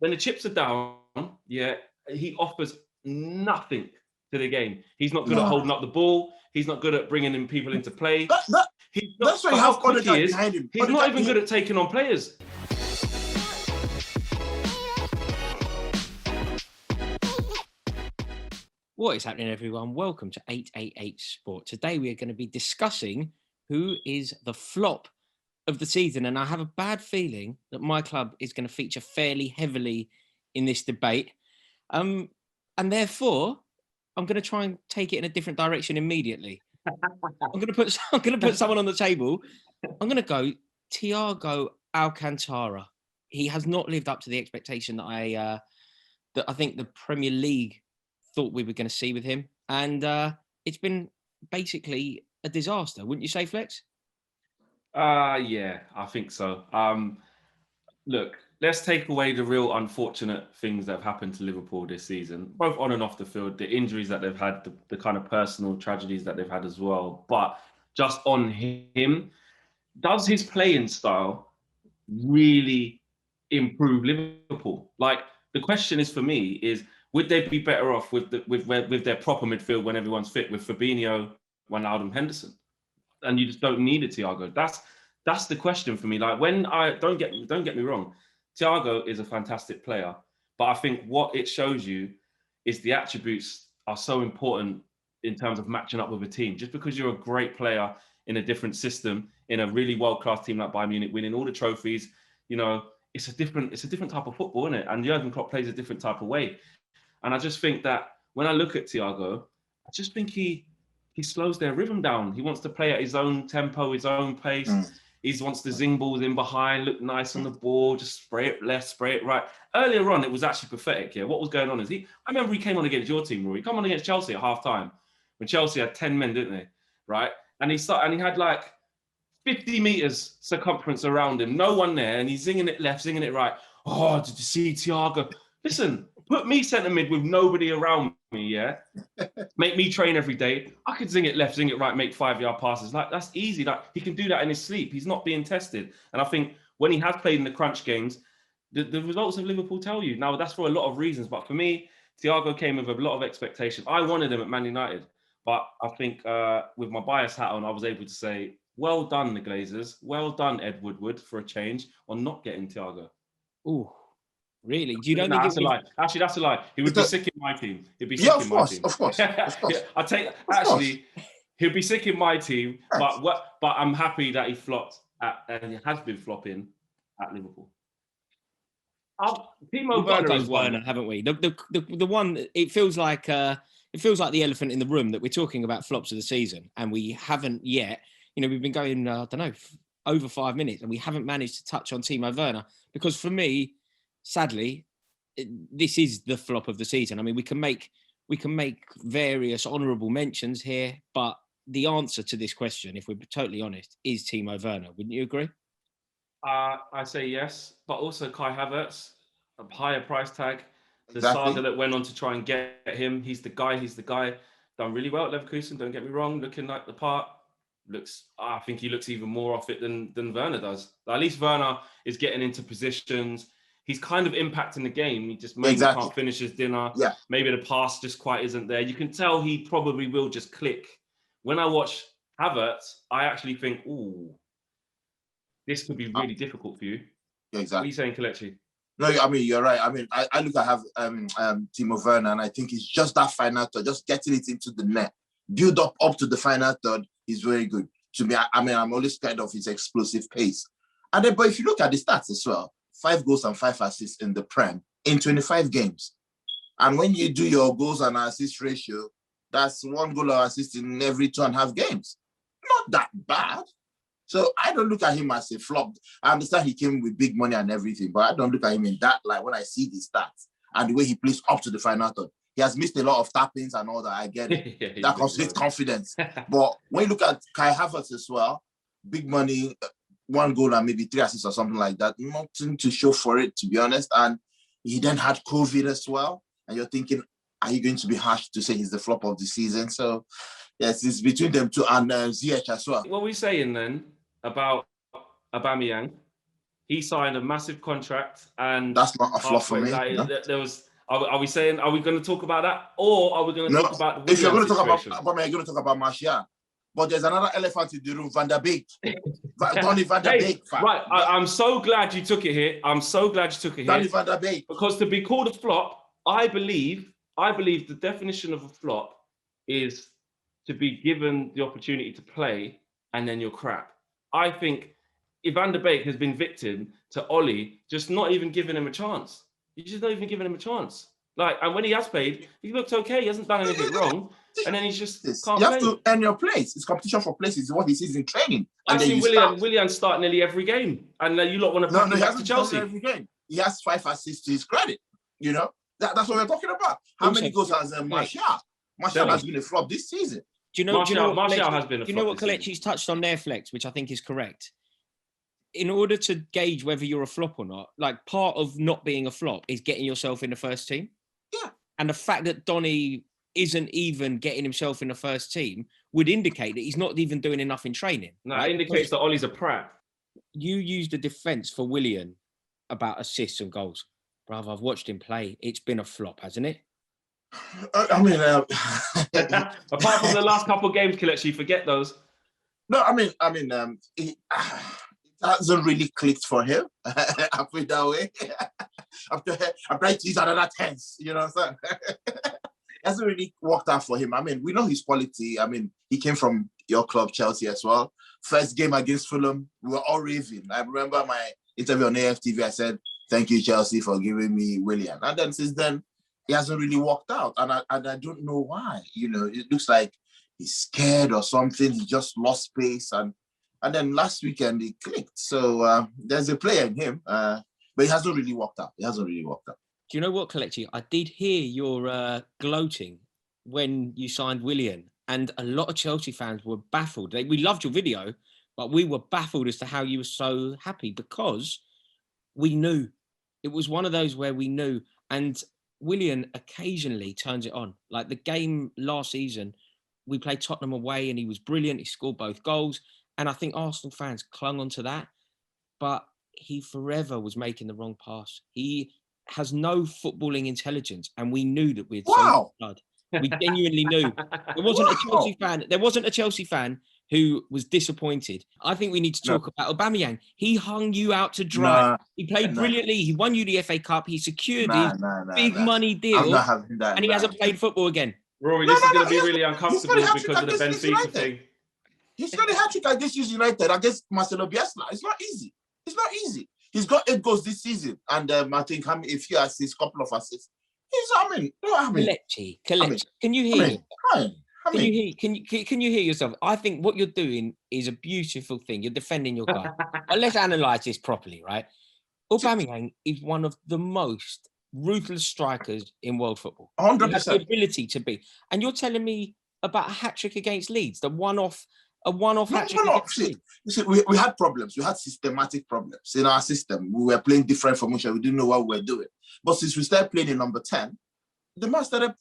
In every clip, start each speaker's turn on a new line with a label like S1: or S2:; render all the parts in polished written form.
S1: when the chips are down, yeah, he offers nothing to the game. He's not good at holding up the ball. He's not good at bringing in people into play.
S2: That's why you have other guys behind him.
S1: He's not even good at taking on players.
S3: What is happening, everyone? Welcome to 888 Sport. Today we are going to be discussing who is the flop of the season, and I have a bad feeling that my club is going to feature fairly heavily in this debate, and therefore I'm going to try and take it in a different direction immediately. I'm going to put someone on the table. I'm going to go Thiago Alcantara. He has not lived up to the expectation that I think the Premier League thought we were going to see with him, and it's been basically a disaster, wouldn't you say, Flex?
S1: Yeah, I think so. Look, let's take away the real unfortunate things that have happened to Liverpool this season, both on and off the field, the injuries that they've had, the kind of personal tragedies that they've had as well. But just on him, does his playing style really improve Liverpool? Like, the question is for me is, would they be better off with their proper midfield when everyone's fit, with Fabinho, Wijnaldum, Henderson? And you just don't need a Thiago. That's the question for me. Like, when don't get me wrong, Thiago is a fantastic player, but I think what it shows you is the attributes are so important in terms of matching up with a team. Just because you're a great player in a different system, in a really world-class team like Bayern Munich, winning all the trophies, you know, it's a different type of football, isn't it? And Jurgen Klopp plays a different type of way. And I just think that when I look at Thiago, I just think he slows their rhythm down. He wants to play at his own tempo, his own pace. He wants to zing balls in behind, look nice on the ball, just spray it left, spray it right. Earlier on, it was actually pathetic. Yeah, what was going on is I remember he came on against your team, Rory. He came on against Chelsea at half time when Chelsea had 10 men, didn't they? Right, and he had like 50 meters circumference around him, no one there, and he's zinging it left, zinging it right. Oh, did you see Thiago? Listen, put me centre mid with nobody around me, yeah? Make me train every day. I could zing it left, zing it right, make 5-yard passes. Like, that's easy. Like, he can do that in his sleep. He's not being tested. And I think when he has played in the crunch games, the results of Liverpool tell you. Now, that's for a lot of reasons. But for me, Thiago came with a lot of expectation. I wanted him at Man United. But I think with my bias hat on, I was able to say, well done, the Glazers. Well done, Ed Woodward, for a change on not getting Thiago.
S3: Ooh. Really? Do you don't
S1: think
S3: that's
S1: a lie? Actually, that's a lie. He would be sick in my team. He'd be sick in my team.
S2: Of course.
S1: I take he'll be sick in my team. But I'm happy that he flopped and he has been flopping at Liverpool. Timo Werner is one,
S3: haven't we? The one. It feels like the elephant in the room that we're talking about flops of the season, and we haven't yet. You know, we've been going over 5 minutes, and we haven't managed to touch on Timo Werner, because for me, sadly, this is the flop of the season. I mean, we can make various honourable mentions here, but the answer to this question, if we're totally honest, is Timo Werner. Wouldn't you agree?
S1: I say yes, but also Kai Havertz, a higher price tag. The saga that went on to try and get him. He's the guy. Done really well at Leverkusen. Don't get me wrong. Looking like the part. I think he looks even more off it than Werner does. At least Werner is getting into positions. He's kind of impacting the game. He just maybe can't finish his dinner.
S2: Yeah.
S1: Maybe the pass just quite isn't there. You can tell he probably will just click. When I watch Havertz, I actually think, ooh, this could be really difficult for you.
S2: Yeah, exactly.
S1: What are you saying, Kelechi?
S2: No, I mean, you're right. I mean, I look at Timo Werner, and I think it's just that final third, just getting it into the net. Build up to the final third is very good. To me, I mean, I'm always scared of his explosive pace. And then, but if you look at the stats as well, 5 goals and 5 assists in the Prem in 25 games. And when you do your goals and assist ratio, that's 1 goal or assist in every 2.5 games. Not that bad. So I don't look at him as a flop. I understand he came with big money and everything, but I don't look at him in that light when I see the stats and the way he plays up to the final third. He has missed a lot of tap-ins and all that. I get it. That comes with confidence. But when you look at Kai Havertz as well, big money, 1 goal and maybe 3 assists or something like that. Nothing to show for it, to be honest. And he then had COVID as well. And you're thinking, are you going to be harsh to say he's the flop of the season? So, yes, it's between them two and Ziyech as well.
S1: What are we saying then about Aubameyang? he signed a massive contract, and
S2: that's not a flop for me.
S1: Like,
S2: no?
S1: There was. Are we saying? Are we going to talk about that, or are we going to talk about the
S2: if you're going to
S1: Willian
S2: talk
S1: situation?
S2: about Aubameyang, you're going to talk about Martial. But there's another elephant in the room, Van der Beek. Donny Van der Beek.
S1: Right, I'm so glad you took it here.
S2: Donny Van der Beek.
S1: Because to be called a flop, I believe the definition of a flop is to be given the opportunity to play and then you're crap. I think Van der Beek has been victim to Ollie just not even giving him a chance. You're just not even giving him a chance. Like, and when he has played, he looked okay. He hasn't done anything wrong. And then he's just can't
S2: you
S1: play.
S2: have to earn your place. It's competition for places. It's what he sees in training.
S1: I've seen Willian start nearly every game. And you lot want to pack him back to Chelsea.
S2: Every game. He has 5 assists to his credit. You know? That's what we're talking about. How many goals has Martial? Martial has been a flop this season.
S1: Martial has been a flop.
S3: Do you know what Kelechi's touched on there, Flex, which I think is correct? In order to gauge whether you're a flop or not, like, part of not being a flop is getting yourself in the first team.
S2: Yeah.
S3: And the fact that Donny isn't even getting himself in the first team would indicate that he's not even doing enough in training.
S1: No, right? It indicates that Ollie's a prat.
S3: You used the defence for Willian about assists and goals. Brother, I've watched him play. It's been a flop, hasn't it?
S2: I mean...
S1: apart from the last couple of games, Kelechi, forget those.
S2: No, it hasn't really clicked for him. I put it that way. I'm trying to use another tense, you know what I'm saying? It hasn't really worked out for him. I mean, we know his quality. I mean, he came from your club, Chelsea, as well. First game against Fulham, we were all raving. I remember my interview on AFTV. I said, "Thank you, Chelsea, for giving me Willian." And then since then, it hasn't really worked out. And I don't know why. You know, it looks like he's scared or something. He just lost space. And then last weekend, he clicked. So there's a player in him. But it hasn't really worked out. Do
S3: you know what, Kelechi? I did hear your gloating when you signed Willian, and a lot of Chelsea fans were baffled. We loved your video, but we were baffled as to how you were so happy, because we knew. It was one of those where we knew, and Willian occasionally turns it on. Like the game last season, we played Tottenham away and he was brilliant. He scored both goals, and I think Arsenal fans clung onto that, but he forever was making the wrong pass. He has no footballing intelligence, and we knew that we'd so blood. We genuinely knew. There wasn't a Chelsea fan who was disappointed. I think we need to talk about Aubameyang. He hung you out to dry. He played brilliantly. He won you the FA Cup. He secured his big money deal, and he hasn't played football again.
S1: Rory, this is going to be really uncomfortable because of the Benfica thing.
S2: He's got a hat-trick against United, against Marcelo Bielsa. It's not easy. He's got 8 goals this season, and I think a few assists, couple of assists.
S3: Kelechi, can you hear? Can you hear yourself? I think what you're doing is a beautiful thing. You're defending your guy. But let's analyse this properly, right? Aubameyang is one of the most ruthless strikers in world football.
S2: 100%.
S3: He has the ability to be. And you're telling me about a hat-trick against Leeds, a one-off hat-trick against Leeds.
S2: Listen, we had problems. We had systematic problems in our system. We were playing different formation. We didn't know what we were doing. But since we started playing in number 10, the man started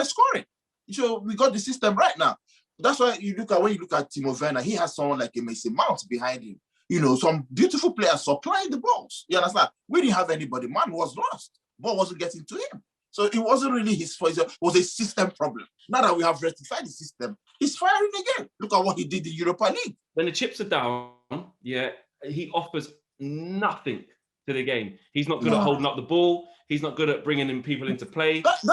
S2: scoring. So we got the system right now. That's why when you look at Timo Werner, he has someone like a Mason Mount behind him. You know, some beautiful players supplying the balls. You understand? We didn't have anybody. Man was lost. Ball wasn't getting to him. So it wasn't really his fault. It was a system problem. Now that we have rectified the system, he's firing again. Look at what he did in Europa League.
S1: When the chips are down, he offers nothing to the game. He's not good at holding up the ball. He's not good at bringing in people into play.
S2: That's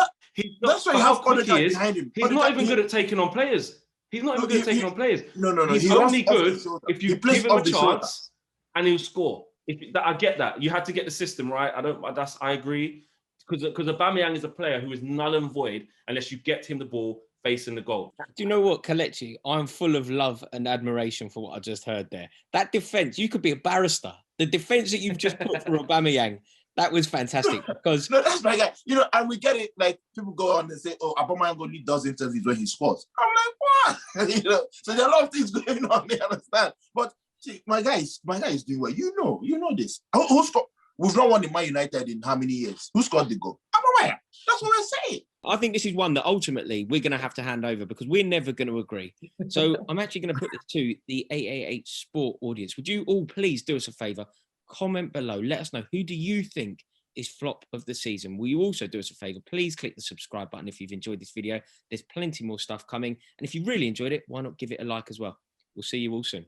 S2: why you have Odegaard behind him.
S1: He's not even good at taking on players. He's not even good at taking on players.
S2: No.
S1: He's only good if you give him a chance and he'll score. I get that. You had to get the system right. I agree. Because Aubameyang is a player who is null and void unless you get him the ball facing the goal.
S3: Do you know what, Kelechi? I'm full of love and admiration for what I just heard there. That defence, you could be a barrister. The defence that you've just put for Aubameyang, that was fantastic. Because
S2: that's my guy. You know, and we get it. Like people go on and say, "Oh, Aubameyang only does interviews when he scores." I'm like, what? You know, so there are a lot of things going on. You understand? But see, my guy is doing well. You know this. Who scored? We've not won in Man United in how many years? Who scored the goal? Aubameyang. That's what we're saying.
S3: I think this is one that ultimately we're going to have to hand over because we're never going to agree. So I'm actually going to put this to the 888 Sport audience. Would you all please do us a favour? comment below. Let us know, who do you think is flop of the season? Will you also do us a favor? Please click the subscribe button if you've enjoyed this video. There's plenty more stuff coming. And if you really enjoyed it, why not give it a like as well? We'll see you all soon.